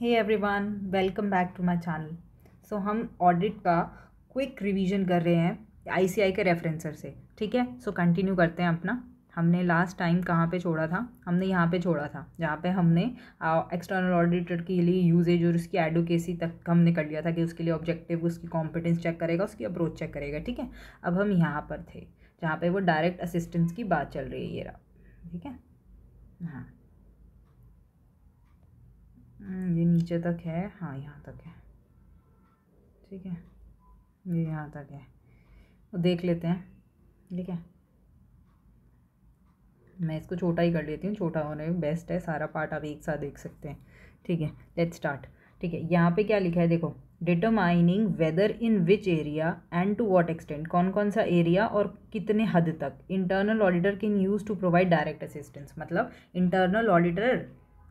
Hey everyone, welcome back to my channel. So हम audit का quick revision कर रहे हैं आईसीआई के रेफरेंसर से। ठीक है, सो कंटिन्यू करते हैं अपना। हमने लास्ट टाइम कहाँ पे छोड़ा था? हमने यहाँ पे छोड़ा था जहाँ पे हमने एक्सटर्नल ऑडिटर के लिए यूजेज और उसकी एडवोकेसी तक हमने कर लिया था कि उसके लिए ऑब्जेक्टिव, उसकी कॉम्पिटेंस चेक करेगा, उसकी अप्रोच चेक करेगा। ठीक है, अब हम यहाँ पर थे जहाँ पे वो डायरेक्ट असिस्टेंस की बात चल रही है। ये रहा। ठीक है, हाँ ये नीचे तक है, हाँ यहाँ तक है। ठीक है, ये यहाँ तक है, वो देख लेते हैं। ठीक है, मैं इसको छोटा ही कर लेती हूँ, छोटा होने में बेस्ट है, सारा पार्ट आप एक साथ देख सकते हैं। ठीक है, लेट्स स्टार्ट। ठीक है, यहाँ पे क्या लिखा है देखो, determining whether in which area and to what extent, कौन कौन सा एरिया और कितने हद तक internal auditor can use to provide direct assistance. मतलब इंटरनल ऑडिटर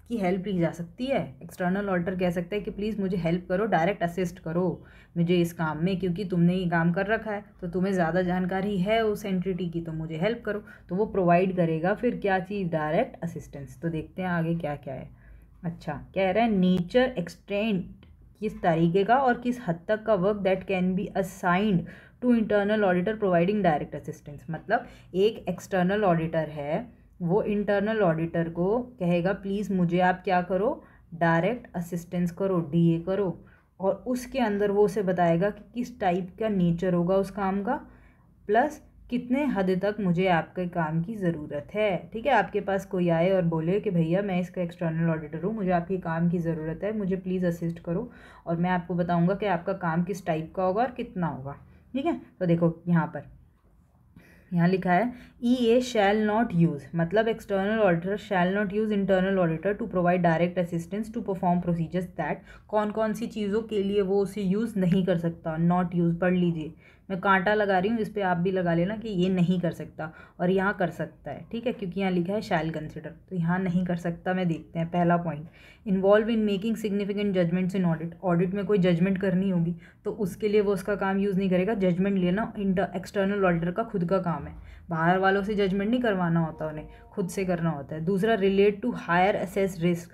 की हेल्प ली जा सकती है। एक्सटर्नल ऑडिटर कह सकता है कि प्लीज़ मुझे हेल्प करो, डायरेक्ट असिस्ट करो मुझे इस काम में, क्योंकि तुमने ये काम कर रखा है तो तुम्हें ज़्यादा जानकारी है उस एंटिटी की, तो मुझे हेल्प करो। तो वो प्रोवाइड करेगा फिर क्या चीज़, डायरेक्ट असिस्टेंस। तो देखते हैं आगे क्या क्या है। अच्छा, कह रहा है नेचर एक्सटेंट, किस तरीके का और किस हद तक का work that can be assigned to internal auditor providing direct assistance. मतलब एक एक्सटर्नल ऑडिटर है, वो इंटरनल ऑडिटर को कहेगा प्लीज़ मुझे आप क्या करो, डायरेक्ट असिस्टेंस करो, डीए करो, और उसके अंदर वो उसे बताएगा कि किस टाइप का नेचर होगा उस काम का, प्लस कितने हद तक मुझे आपके काम की ज़रूरत है। ठीक है, आपके पास कोई आए और बोले कि भैया मैं इसका एक्सटर्नल ऑडिटर हूँ, मुझे आपके काम की ज़रूरत है, मुझे प्लीज़ असिस्ट करो, और मैं आपको बताऊँगा कि आपका काम किस टाइप का होगा और कितना होगा। ठीक है, तो देखो यहाँ लिखा है EA शैल नॉट यूज़, मतलब external auditor shall not use internal auditor to provide direct assistance to perform procedures that, कौन कौन सी चीज़ों के लिए वो उसे यूज़ नहीं कर सकता। नॉट यूज़ पढ़ लीजिए, मैं कांटा लगा रही हूँ, इस पर आप भी लगा लेना कि ये नहीं कर सकता और यहाँ कर सकता है। ठीक है, क्योंकि यहाँ लिखा है शैल कंसिडर, तो यहाँ नहीं कर सकता। मैं देखते हैं पहला point, involve in making significant judgements in audit. Audit में कोई जजमेंट करनी होगी तो उसके लिए वो उसका काम यूज़ नहीं करेगा। जजमेंट लेना एक्सटर्नल ऑडिटर का खुद का काम है, बाहर वालों से जजमेंट नहीं करवाना होता, उन्हें खुद से करना होता है। दूसरा, relate to higher assess risk,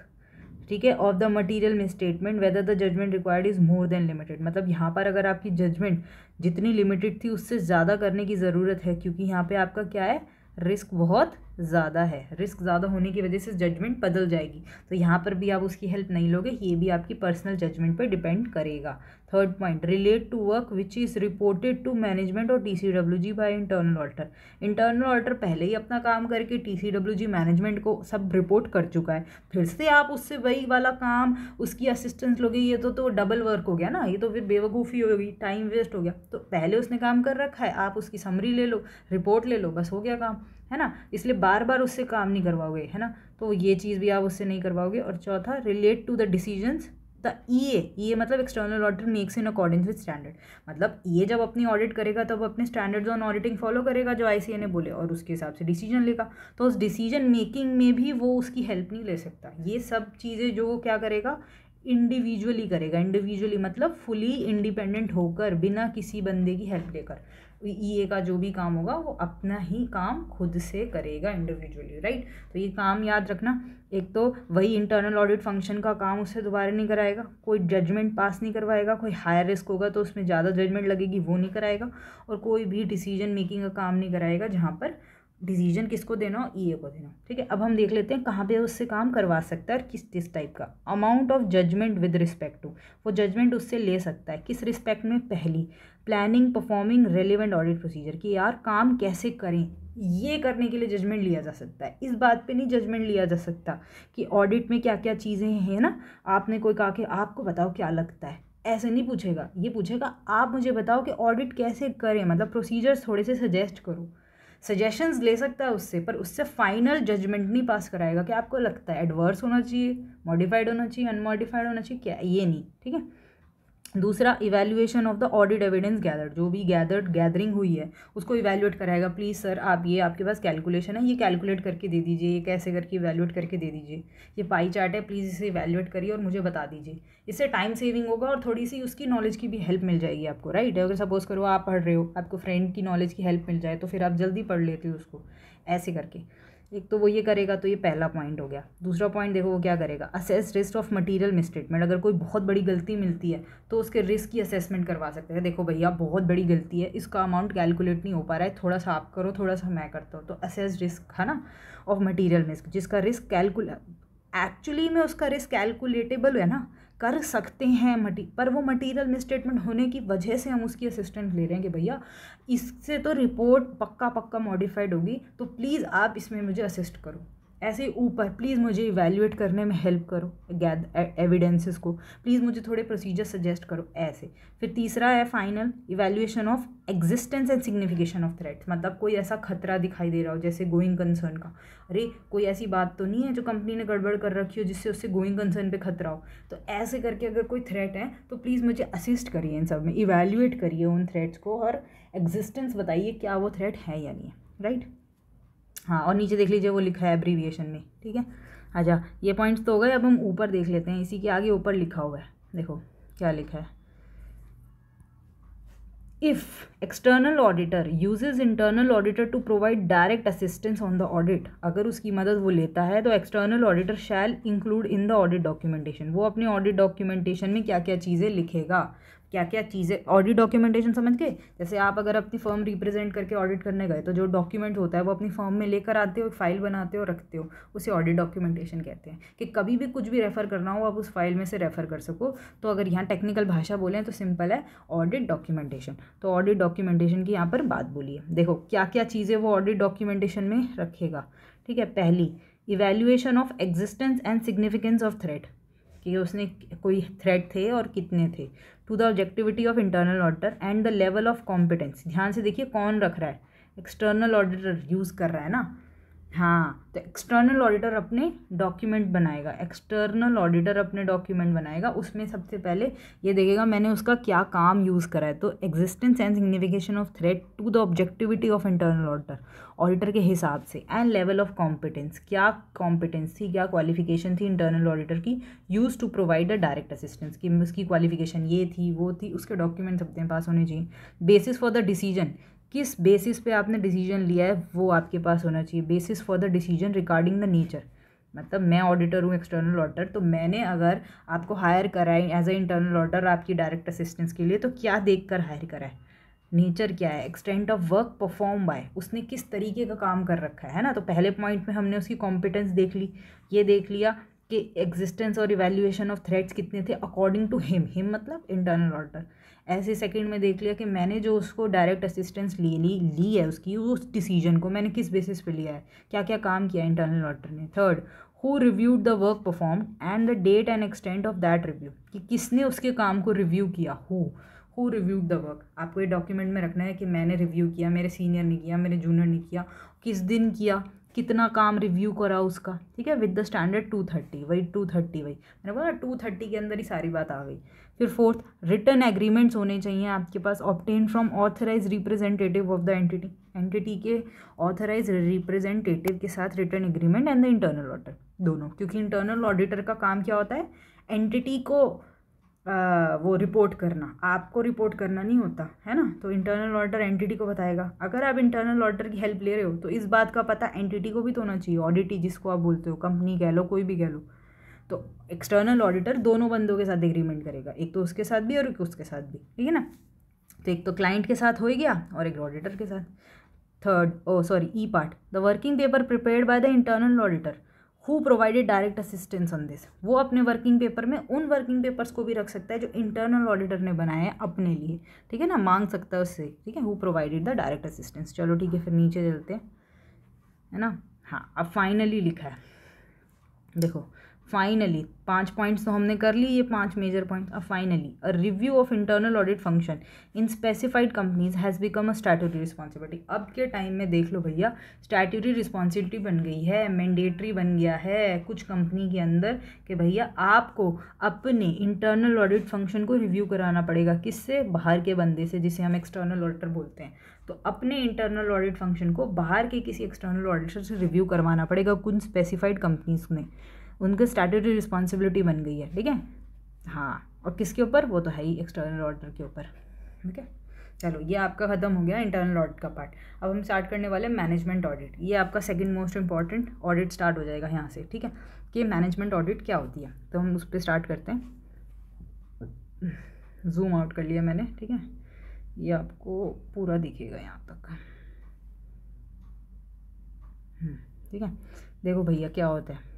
ठीक है, of the material misstatement whether the judgement required is more than limited. मतलब यहाँ पर अगर आपकी जजमेंट जितनी लिमिटेड थी उससे ज़्यादा करने की ज़रूरत है, क्योंकि यहाँ पे आपका क्या है, रिस्क बहुत ज़्यादा है, रिस्क ज़्यादा होने की वजह से जजमेंट बदल जाएगी, तो यहाँ पर भी आप उसकी हेल्प नहीं लोगे, ये भी आपकी पर्सनल जजमेंट पे डिपेंड करेगा। Third point, relate to work which is reported to management और TCWG by internal auditor. Internal auditor पहले ही अपना काम करके TCWG मैनेजमेंट को सब रिपोर्ट कर चुका है, फिर से आप उससे वही वाला काम, उसकी असिस्टेंस लोगे, ये तो डबल वर्क हो गया ना, ये तो फिर बेवकूफ़ी होगी, टाइम वेस्ट हो गया। तो पहले उसने काम कर रखा है, आप उसकी समरी ले लो, रिपोर्ट ले लो, बस हो गया काम, है ना। इसलिए बार बार उससे काम नहीं करवाओगे, है ना, तो ये चीज़ भी आप उससे नहीं करवाओगे। और चौथा, relate to the decisions the EA मतलब external auditor makes in according with standard. मतलब ये जब अपनी ऑडिट करेगा तब अपने स्टैंडर्ड्स ऑन ऑडिटिंग फॉलो करेगा जो ICA ने बोले, और उसके हिसाब से डिसीजन लेगा, तो उस डिसीजन मेकिंग में भी वो उसकी हेल्प नहीं ले सकता। ये सब चीज़ें जो वो क्या करेगा, इंडिविजुअली करेगा। इंडिविजुअली मतलब फुली इंडिपेंडेंट होकर, बिना किसी बंदे की हेल्प लेकर। EA का जो भी काम होगा वो अपना ही काम खुद से करेगा इंडिविजुअली, राइट। तो ये काम याद रखना, एक तो वही इंटरनल ऑडिट फंक्शन का काम उससे दोबारा नहीं कराएगा, कोई जजमेंट पास नहीं करवाएगा, कोई हायर रिस्क होगा तो उसमें ज़्यादा जजमेंट लगेगी वो नहीं कराएगा, और कोई भी डिसीजन मेकिंग का काम नहीं कराएगा जहाँ पर डिसीजन किसको देना हो, EA को देना। ठीक है, अब हम देख लेते हैं कहाँ पे उससे काम करवा सकता है और किस टाइप का। Amount of judgement with respect to, वो जजमेंट उससे ले सकता है किस रिस्पेक्ट में, पहली planning performing relevant audit procedure, कि यार काम कैसे करें, ये करने के लिए जजमेंट लिया जा सकता है। इस बात पे नहीं जजमेंट लिया जा सकता कि ऑडिट में क्या क्या चीज़ें हैं ना, आपने कोई कहा कि आपको बताओ क्या लगता है, ऐसे नहीं पूछेगा। ये पूछेगा आप मुझे बताओ कि ऑडिट कैसे करें, मतलब प्रोसीजर्स थोड़े से सजेस्ट करो, सजेशंस ले सकता है उससे, पर उससे फाइनल जजमेंट नहीं पास कराएगा कि आपको लगता है एडवर्स होना चाहिए, मॉडिफाइड होना चाहिए, अनमॉडिफाइड होना चाहिए, क्या, ये नहीं। ठीक है, दूसरा, evaluation of the audit evidence gathered, जो भी गैदरिंग हुई है उसको इवैल्यूएट कराएगा। प्लीज़ सर आप ये आपके पास कैलकुलेशन है, ये कैलकुलेट करके दे दीजिए, ये कैसे करके इवैल्यूएट करके दे दीजिए, ये पाई चार्ट है, प्लीज़ इसे इवैल्यूएट करिए और मुझे बता दीजिए। इससे टाइम सेविंग होगा और थोड़ी सी उसकी नॉलेज की भी हेल्प मिल जाएगी आपको, राइट। अगर सपोज़ करो आप पढ़ रहे हो, आपको फ्रेंड की नॉलेज की हेल्प मिल जाए तो फिर आप जल्दी पढ़ लेते हो उसको, ऐसे करके। एक तो वो ये करेगा, तो ये पहला पॉइंट हो गया। दूसरा पॉइंट देखो वो क्या करेगा, assess risk of material misstatement. अगर कोई बहुत बड़ी गलती मिलती है तो उसके रिस्क की असेसमेंट करवा सकते हैं। देखो भैया बहुत बड़ी गलती है, इसका अमाउंट कैलकुलेट नहीं हो पा रहा है, थोड़ा सा आप करो, थोड़ा सा मैं करता हूँ, तो असेस रिस्क है ना ऑफ मटीरियल रिस्क, जिसका रिस्क एक्चुअली में उसका रिस्क कैलकुलेटेबल है ना, कर सकते हैं पर वो मटेरियल मिसस्टेटमेंट होने की वजह से हम उसकी असिस्टेंट ले रहे हैं कि भैया इससे तो रिपोर्ट पक्का मॉडिफाइड होगी, तो प्लीज़ आप इसमें मुझे असिस्ट करो। ऐसे ही ऊपर प्लीज़ मुझे इवैल्यूएट करने में हेल्प करो एविडेंसेस को, प्लीज़ मुझे थोड़े प्रोसीजर सजेस्ट करो ऐसे। फिर तीसरा है final evaluation of existence and signification of threats. मतलब कोई ऐसा खतरा दिखाई दे रहा हो जैसे गोइंग कंसर्न का, अरे कोई ऐसी बात तो नहीं है जो कंपनी ने गड़बड़ कर रखी हो जिससे उससे गोइंग कंसर्न पे खतरा हो, तो ऐसे करके अगर कोई थ्रेट है तो प्लीज़ मुझे असिस्ट करिए इन सब में, इवैल्यूएट करिए उन थ्रेट्स को और एग्जिस्टेंस बताइए क्या वो थ्रेट है या नहीं है, राइट। हाँ, और नीचे देख लीजिए वो लिखा है एब्रीविएशन में, ठीक है। अच्छा, ये पॉइंट्स तो हो गए, अब हम ऊपर देख लेते हैं। इसी के आगे ऊपर लिखा हुआ है, देखो क्या लिखा है, if external auditor uses internal auditor to provide direct assistance on the audit, अगर उसकी मदद वो लेता है तो external auditor shall include in the audit documentation, वो अपने ऑडिट डॉक्यूमेंटेशन में क्या क्या चीज़ें लिखेगा, क्या क्या चीज़ें। ऑडिट डॉक्यूमेंटेशन समझ गए, जैसे आप अगर अपनी फर्म रिप्रेजेंट करके ऑडिट करने गए तो जो डॉक्यूमेंट होता है वो अपनी फर्म में लेकर आते हो, फाइल बनाते हो, रखते हो, उसे ऑडिट डॉक्यूमेंटेशन कहते हैं। कि कभी भी कुछ भी रेफ़र करना हो आप उस फाइल में से रेफ़र कर सको, तो अगर यहाँ टेक्निकल भाषा बोलें तो सिंपल है ऑडिट डॉक्यूमेंटेशन। तो ऑडिट डॉक्यूमेंटेशन की यहाँ पर बात बोलिए, देखो क्या क्या चीज़ें वो ऑडिट डॉक्यूमेंटेशन में रखेगा, ठीक है। पहली, evaluation of existence and significance of threat, कि उसने कोई थ्रेट थे और कितने थे, to the objectivity of internal auditor and the level of competence. ध्यान से देखिए कौन रख रहा है, एक्सटर्नल ऑडिटर यूज़ कर रहा है ना, हाँ, तो एक्सटर्नल ऑडिटर अपने डॉक्यूमेंट बनाएगा, एक्सटर्नल ऑडिटर अपने डॉक्यूमेंट बनाएगा, उसमें सबसे पहले ये देखेगा मैंने उसका क्या काम यूज़ करा है। तो existence and signification of threat to the objectivity of internal auditor, auditor के हिसाब से, एंड लेवल ऑफ कॉम्पिटेंस, क्या कॉम्पिटेंस थी, क्या क्वालिफिकेशन थी इंटरनल ऑडिटर की, use to provide a direct assistance, कि उसकी क्वालिफिकेशन ये थी वो थी, उसके डॉक्यूमेंट्स अपने पास होने चाहिए। बेसिस फॉर द डिसीजन, किस बेसिस पे आपने डिसीजन लिया है वो आपके पास होना चाहिए। Basis for the decision regarding the nature, मतलब मैं ऑडिटर हूँ, एक्सटर्नल ऑडिटर, तो मैंने अगर आपको हायर करा है एज ए इंटरनल ऑडिटर आपकी डायरेक्ट असिस्टेंस के लिए, तो क्या देखकर हायर करा है, नेचर क्या है, extent of work perform by, उसने किस तरीके का काम कर रखा है ना। तो पहले पॉइंट में हमने उसकी कॉम्पिटेंस देख ली, ये देख लिया कि एग्जिस्टेंस और इवैल्यूएशन ऑफ थ्रेट्स कितने थे अकॉर्डिंग टू हिम मतलब इंटरनल ऑडिटर। ऐसे सेकंड में देख लिया कि मैंने जो उसको डायरेक्ट असिस्टेंस ली है उसकी, उस डिसीजन को मैंने किस बेसिस पे लिया है, क्या क्या काम किया इंटरनल ऑडिटर ने। Third, who reviewed the work performed and the date and extent of that review, कि किसने उसके काम को रिव्यू किया, हु रिव्यूड द वर्क। आपको ये डॉक्यूमेंट में रखना है कि मैंने रिव्यू किया, मेरे सीनियर ने किया, मेरे जूनियर ने किया, किस दिन किया, कितना काम रिव्यू करा उसका, ठीक है, विद द स्टैंडर्ड 230, वही 230, वही मैंने बोला 230 के अंदर ही सारी बात आ गई। फिर फोर्थ, रिटर्न एग्रीमेंट्स होने चाहिए आपके पास, obtain from authorise representative of the entity के ऑथराइज रिप्रेजेंटेटिव के साथ written agreement and the internal auditor, दोनों, क्योंकि इंटरनल ऑडिटर का काम क्या होता है, एंटिटी को वो रिपोर्ट करना, आपको रिपोर्ट करना नहीं होता है ना। तो इंटरनल ऑडिटर एंटिटी को बताएगा। अगर आप इंटरनल ऑडिटर की हेल्प ले रहे हो तो इस बात का पता एंटिटी को भी तो होना चाहिए, ऑडिटी जिसको आप बोलते हो, कंपनी कह लो, कोई भी कह लो। तो एक्सटर्नल ऑडिटर दोनों बंदों के साथ एग्रीमेंट करेगा, एक तो उसके साथ भी और एक उसके साथ भी, ठीक है ना। तो एक तो क्लाइंट के साथ हो गया और एक ऑडिटर के साथ। Third, E part, the working paper prepared by the internal auditor who provided direct assistance on this, वो अपने वर्किंग पेपर में उन वर्किंग पेपर्स को भी रख सकता है जो इंटरनल ऑडिटर ने बनाए हैं अपने लिए, ठीक है ना, मांग सकता है उससे, ठीक है, who provided the direct assistance. चलो ठीक है, फिर नीचे चलते हैं, है ना। हाँ, अब फाइनली लिखा है, देखो फाइनली 5 पॉइंट्स तो हमने कर ली, ये 5 मेजर पॉइंट्स। अब finally a review of internal audit function in specified companies has become a statutory responsibility. अब के टाइम में देख लो भैया, स्टैट्यूटरी रिस्पॉन्सिबिलिटी बन गई है, मैंडेटरी बन गया है कुछ कंपनी के अंदर कि भैया आपको अपने इंटरनल ऑडिट फंक्शन को रिव्यू कराना पड़ेगा। किससे? बाहर के बंदे से, जिसे हम एक्सटर्नल ऑडिटर बोलते हैं। तो अपने इंटरनल ऑडिट फंक्शन को बाहर के किसी एक्सटर्नल ऑडिटर से रिव्यू करवाना पड़ेगा कुछ स्पेसिफाइड कंपनीज में, उनके स्टैट्यूटरी रिस्पॉन्सिबिलिटी बन गई है, ठीक है। हाँ, और किसके ऊपर? वो तो है ही एक्सटर्नल ऑडिटर के ऊपर, ठीक है। चलो ये आपका ख़त्म हो गया इंटरनल ऑडिट का पार्ट। अब हम स्टार्ट करने वाले मैनेजमेंट ऑडिट। ये आपका second most important audit start हो जाएगा यहाँ से, ठीक है, कि मैनेजमेंट ऑडिट क्या होती है। तो हम उस पर स्टार्ट करते हैं। जूम आउट कर लिया मैंने, ठीक है, ये आपको पूरा दिखेगा यहाँ तक, ठीक है। देखो भैया क्या होता है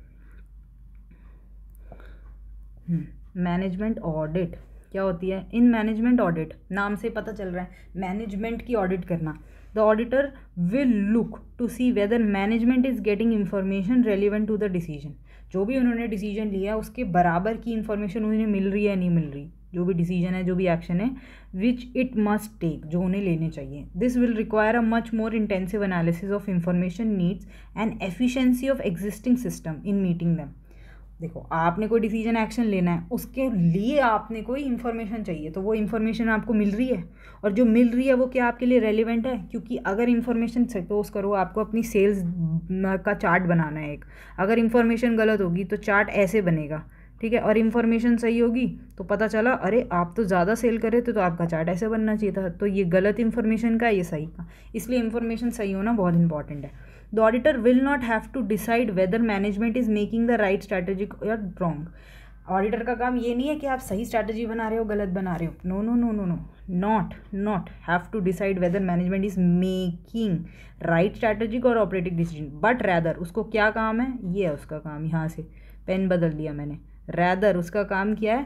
मैनेजमेंट ऑडिट क्या होती है। इन मैनेजमेंट ऑडिट, नाम से पता चल रहा है मैनेजमेंट की ऑडिट करना। The auditor will look to see whether management is getting information relevant to the decision. जो भी उन्होंने डिसीजन लिया उसके बराबर की इंफॉर्मेशन उन्हें मिल रही है नहीं मिल रही, जो भी डिसीजन है, जो भी एक्शन है, विच इट मस्ट टेक, जो उन्हें लेने चाहिए। This will require a much more intensive analysis of information needs and efficiency of existing system in meeting them. देखो आपने कोई डिसीजन एक्शन लेना है, उसके लिए आपने कोई इन्फॉर्मेशन चाहिए, तो वो इन्फॉर्मेशन आपको मिल रही है, और जो मिल रही है वो क्या आपके लिए रेलिवेंट है। क्योंकि अगर इन्फॉर्मेशन, सपोज करो आपको अपनी सेल्स का चार्ट बनाना है एक, अगर इन्फॉर्मेशन गलत होगी तो चार्ट ऐसे बनेगा, ठीक है, और इन्फॉर्मेशन सही होगी तो पता चला अरे आप तो ज़्यादा सेल कर रहे थे तो आपका चार्ट ऐसे बनना चाहिए था। तो ये गलत इन्फॉर्मेशन का, ये सही का, इसलिए इन्फॉर्मेशन सही होना बहुत इंपॉर्टेंट है। The auditor will not have to decide whether management is making the right strategy or wrong. Auditor का काम ये नहीं है कि आप सही स्ट्रैटेजी बना रहे हो गलत बना रहे हो, no no no no no, not have to decide whether management is making right strategic और ऑपरेटिंग डिसीजन, बट रैदर उसको क्या काम है, ये है उसका काम, यहाँ से पेन बदल दिया मैंने, रैदर उसका काम क्या है,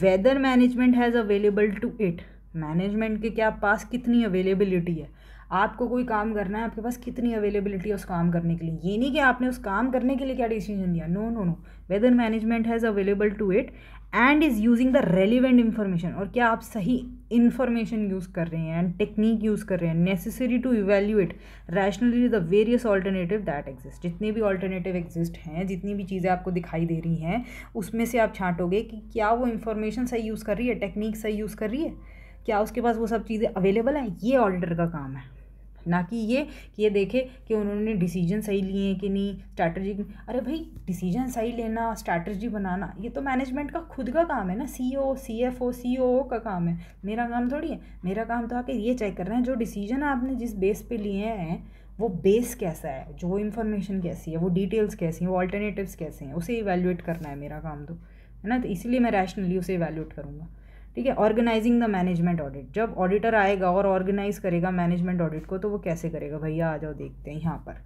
whether management has available to it, management के क्या पास कितनी अवेलेबिलिटी है। आपको कोई काम करना है, आपके पास कितनी अवेलेबिलिटी है उस काम करने के लिए, ये नहीं कि आपने उस काम करने के लिए क्या डिसीजन लिया, no no no, whether management has available to it and is using the relevant information, और क्या आप सही इन्फॉर्मेशन यूज़ कर रहे हैं एंड टेक्निक यूज़ कर रहे हैं, necessary to evaluate rationally the various alternative that exist. जितने भी ऑल्टरनेटिव एग्जिस्ट हैं, जितनी भी चीज़ें आपको दिखाई दे रही हैं, उसमें से आप छांटोगे कि क्या वो इन्फॉर्मेशन सही यूज़ कर रही है, टेक्निक सही यूज़ कर रही है, क्या उसके पास वो सब चीज़ें अवेलेबल हैं। ये ऑडिटर का काम है, ना कि ये देखे कि उन्होंने डिसीजन सही लिए कि नहीं, स्ट्रैटेजी। अरे भाई डिसीजन सही लेना, स्ट्रैटेजी बनाना, ये तो मैनेजमेंट का खुद का काम है ना, CEO, CFO, COO का काम है, मेरा काम थोड़ी है। मेरा काम तो आके ये चेक करना है जो डिसीजन आपने जिस बेस पे लिए हैं वो बेस कैसा है, जो इन्फॉर्मेशन कैसी है, वो डिटेल्स कैसी हैं, वो ऑल्टरनेटिव्स कैसे हैं, उसे इवैल्यूएट करना है मेरा काम तो, है ना। तो इसलिए मैं रैशनली उसे इवैल्यूएट करूँगा, ठीक है। ऑर्गेनाइजिंग द मैनेजमेंट ऑडिट, जब ऑडिटर आएगा और ऑर्गेनाइज करेगा मैनेजमेंट ऑडिट को, तो वो कैसे करेगा भैया, आ जाओ देखते हैं यहाँ पर।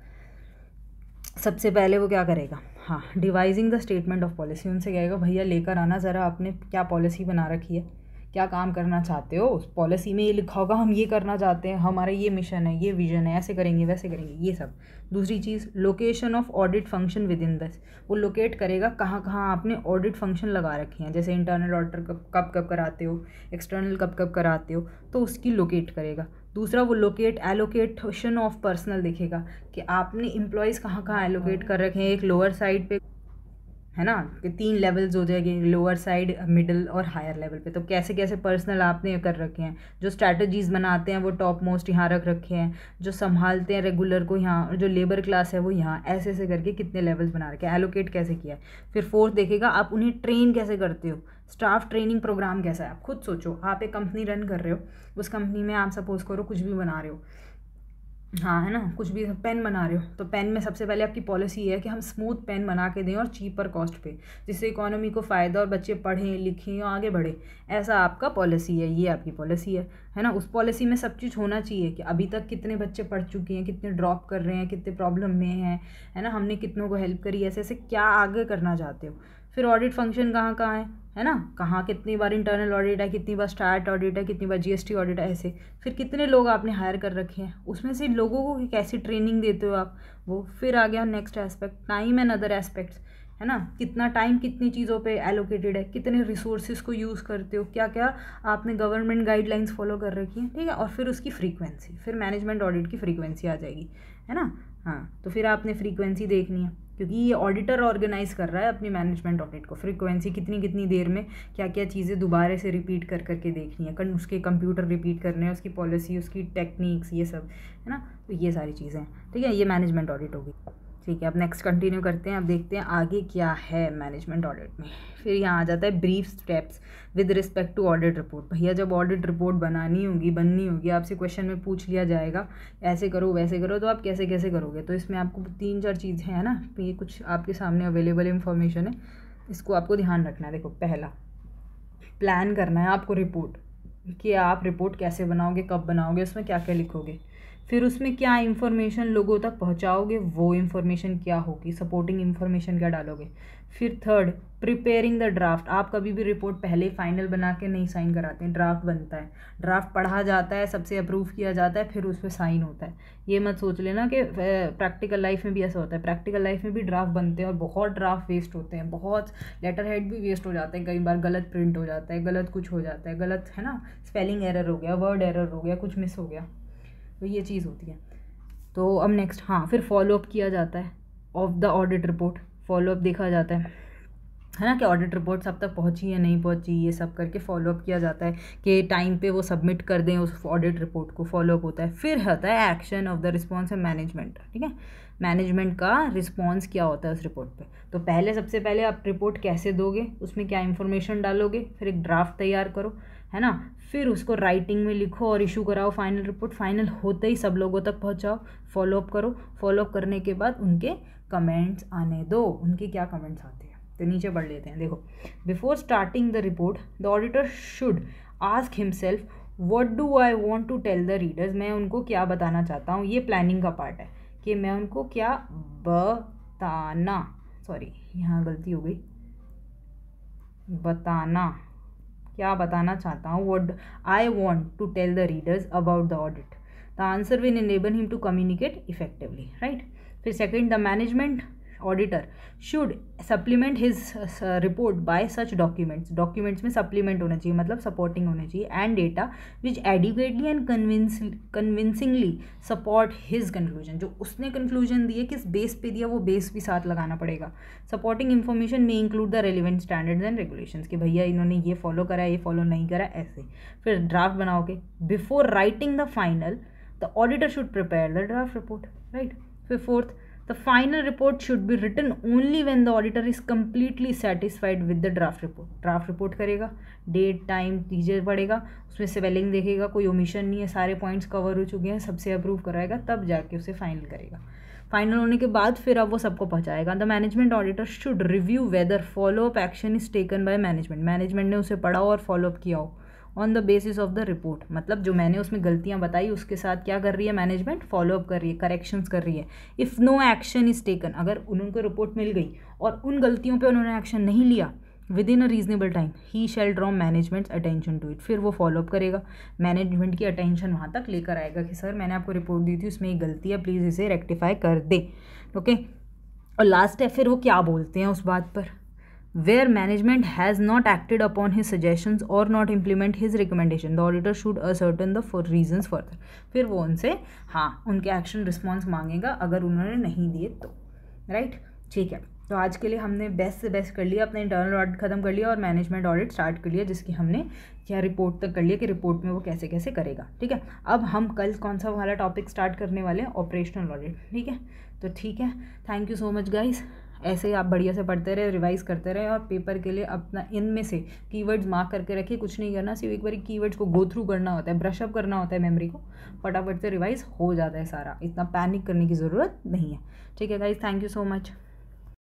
सबसे पहले वो क्या करेगा, हाँ, devising the statement of policy, उनसे कहेगा भैया लेकर आना ज़रा आपने क्या पॉलिसी बना रखी है, क्या काम करना चाहते हो, उस पॉलिसी में ये लिखा होगा हम ये करना चाहते हैं, हमारा ये मिशन है, ये विजन है, ऐसे करेंगे वैसे करेंगे, ये सब। दूसरी चीज़, location of audit function within this, वो लोकेट करेगा कहाँ कहाँ आपने ऑडिट फंक्शन लगा रखे हैं, जैसे इंटरनल ऑडिटर कब कब कराते हो, एक्सटर्नल कब कब कराते हो, तो उसकी लोकेट करेगा। दूसरा, वो एलोकेशन ऑफ पर्सनल देखेगा कि आपने एम्प्लॉयज़ कहाँ कहाँ एलोकेट कर रखे हैं, एक लोअर साइड पे, है ना, कि 3 लेवल्स हो जाएंगे, लोअर साइड, मिडिल और हायर लेवल पे, तो कैसे कैसे पर्सनल आपने कर रखे हैं। जो स्ट्रैटेजीज़ बनाते हैं वो टॉप मोस्ट यहाँ रख रखे हैं, जो संभालते हैं रेगुलर को यहाँ, और जो लेबर क्लास है वो यहाँ, ऐसे ऐसे करके कितने लेवल्स बना रखे हैं, एलोकेट कैसे किया है। फिर फोर्थ देखेगा आप उन्हें ट्रेन कैसे करते हो, स्टाफ ट्रेनिंग प्रोग्राम कैसा है। आप खुद सोचो, आप एक कंपनी रन कर रहे हो, उस कंपनी में आप सपोज करो कुछ भी बना रहे हो, हाँ, है ना, कुछ भी पेन बना रहे हो, तो पेन में सबसे पहले आपकी पॉलिसी है कि हम स्मूथ पेन बना के दें और चीपर कॉस्ट पे, जिससे इकोनॉमी को फ़ायदा और बच्चे पढ़ें लिखें और आगे बढ़े, ऐसा आपका पॉलिसी है, ये आपकी पॉलिसी है ना। उस पॉलिसी में सब चीज़ होना चाहिए कि अभी तक कितने बच्चे पढ़ चुके हैं, कितने ड्रॉप कर रहे हैं, कितने प्रॉब्लम में हैं, है ना, हमने कितनों को हेल्प करी, ऐसे ऐसे क्या आगे करना चाहते हो। फिर ऑडिट फंक्शन कहाँ कहाँ है ना, कहाँ कितनी बार इंटरनल ऑडिट है, कितनी बार स्टार्ट ऑडिट है, कितनी बार GST ऑडिट है, ऐसे। फिर कितने लोग आपने हायर कर रखे हैं, उसमें से लोगों को कैसी ट्रेनिंग देते हो आप, वो। फिर आ गया next aspect, time and other aspects, है ना, कितना टाइम कितनी चीज़ों पे एलोकेटेड है, कितने रिसोर्सेज को यूज़ करते हो, क्या क्या आपने गवर्नमेंट गाइडलाइंस फॉलो कर रखी हैं, ठीक है। और फिर उसकी फ्रीक्वेंसी, फिर मैनेजमेंट ऑडिट की फ्रीक्वेंसी आ जाएगी, है ना। हाँ, तो फिर आपने फ्रीक्वेंसी देखनी है, क्योंकि ये ऑडिटर ऑर्गेनाइज कर रहा है अपनी मैनेजमेंट ऑडिट को। फ्रीक्वेंसी कितनी कितनी देर में क्या क्या चीज़ें दोबारा से रिपीट कर करके देखनी है, उसके कंप्यूटर रिपीट करने हैं, उसकी पॉलिसी, उसकी टेक्निक्स, ये सब, है ना। तो ये सारी चीज़ें हैं, ठीक है, ये मैनेजमेंट ऑडिट होगी, ठीक है, अब नेक्स्ट कंटिन्यू करते हैं। अब देखते हैं आगे क्या है मैनेजमेंट ऑडिट में। फिर यहाँ आ जाता है brief steps with respect to audit report. भैया जब ऑडिट रिपोर्ट बननी होगी, आपसे क्वेश्चन में पूछ लिया जाएगा ऐसे करो वैसे करो, तो आप कैसे कैसे करोगे। तो इसमें आपको 3-4 चीज़ें हैं ना, ये कुछ आपके सामने अवेलेबल इन्फॉर्मेशन है, इसको आपको ध्यान रखना है। देखो, पहला प्लान करना है आपको रिपोर्ट, कि आप रिपोर्ट कैसे बनाओगे, कब बनाओगे, उसमें क्या क्या लिखोगे। फिर उसमें क्या इन्फॉर्मेशन लोगों तक पहुंचाओगे, वो इन्फॉर्मेशन क्या होगी, सपोर्टिंग इन्फॉर्मेशन क्या डालोगे। फिर थर्ड, प्रिपेयरिंग द ड्राफ्ट। आप कभी भी रिपोर्ट पहले फाइनल बना के नहीं साइन कराते हैं, ड्राफ्ट बनता है, ड्राफ्ट पढ़ा जाता है, सबसे अप्रूव किया जाता है, फिर उस पर साइन होता है। ये मत सोच लेना कि प्रैक्टिकल लाइफ में भी ऐसा होता है। प्रैक्टिकल लाइफ में भी ड्राफ्ट बनते हैं और बहुत ड्राफ्ट वेस्ट होते हैं, बहुत लेटर हेड भी वेस्ट हो जाते हैं, कई बार गलत प्रिंट हो जाता है, गलत कुछ हो जाता है, गलत है ना, स्पेलिंग एरर हो गया, वर्ड एरर हो गया, कुछ मिस हो गया, तो ये चीज़ होती है। तो अब नेक्स्ट, हाँ, फिर फॉलोअप किया जाता है of the audit report. Follow up देखा जाता है ना, कि ऑडिट रिपोर्ट सब तक पहुंची या नहीं पहुंची, ये सब करके फॉलोअप किया जाता है कि टाइम पे वो सबमिट कर दें उस ऑडिट रिपोर्ट को, फॉलोअप होता है। फिर होता है action of the response and management. ठीक है, मैनेजमेंट का रिस्पॉन्स क्या होता है उस रिपोर्ट पे। तो पहले सबसे पहले आप रिपोर्ट कैसे दोगे, उसमें क्या इन्फॉर्मेशन डालोगे, फिर एक ड्राफ्ट तैयार करो, है ना, फिर उसको राइटिंग में लिखो और इशू कराओ फाइनल रिपोर्ट। फाइनल होते ही सब लोगों तक पहुंचाओ, फॉलोअप करो। फॉलोअप करने के बाद उनके कमेंट्स आने दो, उनके क्या कमेंट्स आते हैं, तो नीचे पढ़ लेते हैं। देखो, before starting the report the auditor should ask himself what do I want to tell the readers. मैं उनको क्या बताना चाहता हूँ, ये प्लानिंग का पार्ट है कि मैं उनको क्या बताना, सॉरी यहाँ गलती हो गई, बताना, क्या बताना चाहता हूँ, what I want to tell the readers about the audit. The answer will enable him to communicate effectively, right. फिर second, the management auditor should supplement his report by such documents. Documents में supplement होना चाहिए, मतलब supporting होना चाहिए, and data which adequately and convincingly support his conclusion. जो उसने conclusion दिए, किस बेस पे दिया, वो बेस भी साथ लगाना पड़ेगा। सपोर्टिंग इन्फॉर्मेशन में include the relevant standards and regulations, कि भैया इन्होंने ये फॉलो करा, ये फॉलो नहीं करा, ऐसे। फिर ड्राफ्ट बनाओगे। Before writing the final the auditor should prepare the draft report, right. फिर fourth, the final report should be written only when the auditor is completely satisfied with the draft report. draft report करेगा, date time दीजिए पड़ेगा, उसमें spelling देखेगा, कोई omission नहीं है, सारे पॉइंट्स कवर हो चुके हैं, सबसे अप्रूव कराएगा, तब जाके उसे फाइनल करेगा। फाइनल होने के बाद फिर अब वो सबको पहुंचाएगा। The management auditor should review whether follow up action is taken by management. Management ने उसे पढ़ा और फॉलोअप किया हो on the basis of the report. मतलब जो मैंने उसमें गलतियां बताई उसके साथ क्या कर रही है मैनेजमेंट, फॉलोअप कर रही है, करेक्शंस कर रही है। If no action is taken, अगर उनको रिपोर्ट मिल गई और उन गलतियों पे उन्होंने एक्शन नहीं लिया within a reasonable time, he shall draw management's attention to it. फिर वो फॉलोअप करेगा, मैनेजमेंट की अटेंशन वहाँ तक लेकर आएगा कि सर मैंने आपको रिपोर्ट दी थी, उसमें एक गलती है, प्लीज़ इसे रेक्टिफाई कर दे। ओके, और लास्ट है फिर वो क्या बोलते हैं उस बात पर, where management has not acted upon his suggestions or not implement his recommendation, the auditor should ascertain the reasons further. फिर वो उनसे उनके एक्शन रिस्पॉन्स मांगेगा अगर उन्होंने नहीं दिए तो, राइट। ठीक है, तो आज के लिए हमने बेस्ट से बेस्ट कर लिया, अपना इंटरनल ऑडिट खत्म कर लिया और मैनेजमेंट ऑडिट स्टार्ट कर लिया, जिसकी हमने क्या रिपोर्ट तक कर लिया कि रिपोर्ट में वो कैसे कैसे करेगा। ठीक है, अब हम कल कौन सा वाला टॉपिक स्टार्ट करने वाले हैं, ऑपरेशनल ऑडिट। ठीक है, तो ठीक है, thank you so much guys. ऐसे ही आप बढ़िया से पढ़ते रहे, रिवाइज करते रहे और पेपर के लिए अपना इनमें से कीवर्ड्स मार्क करके रखिए। कुछ नहीं करना, सिर्फ एक बार कीवर्ड्स को गो थ्रू करना होता है, ब्रश अप करना होता है मेमोरी को, फटाफट से रिवाइज हो जाता है सारा, इतना पैनिक करने की ज़रूरत नहीं है। ठीक है guys, thank you so much.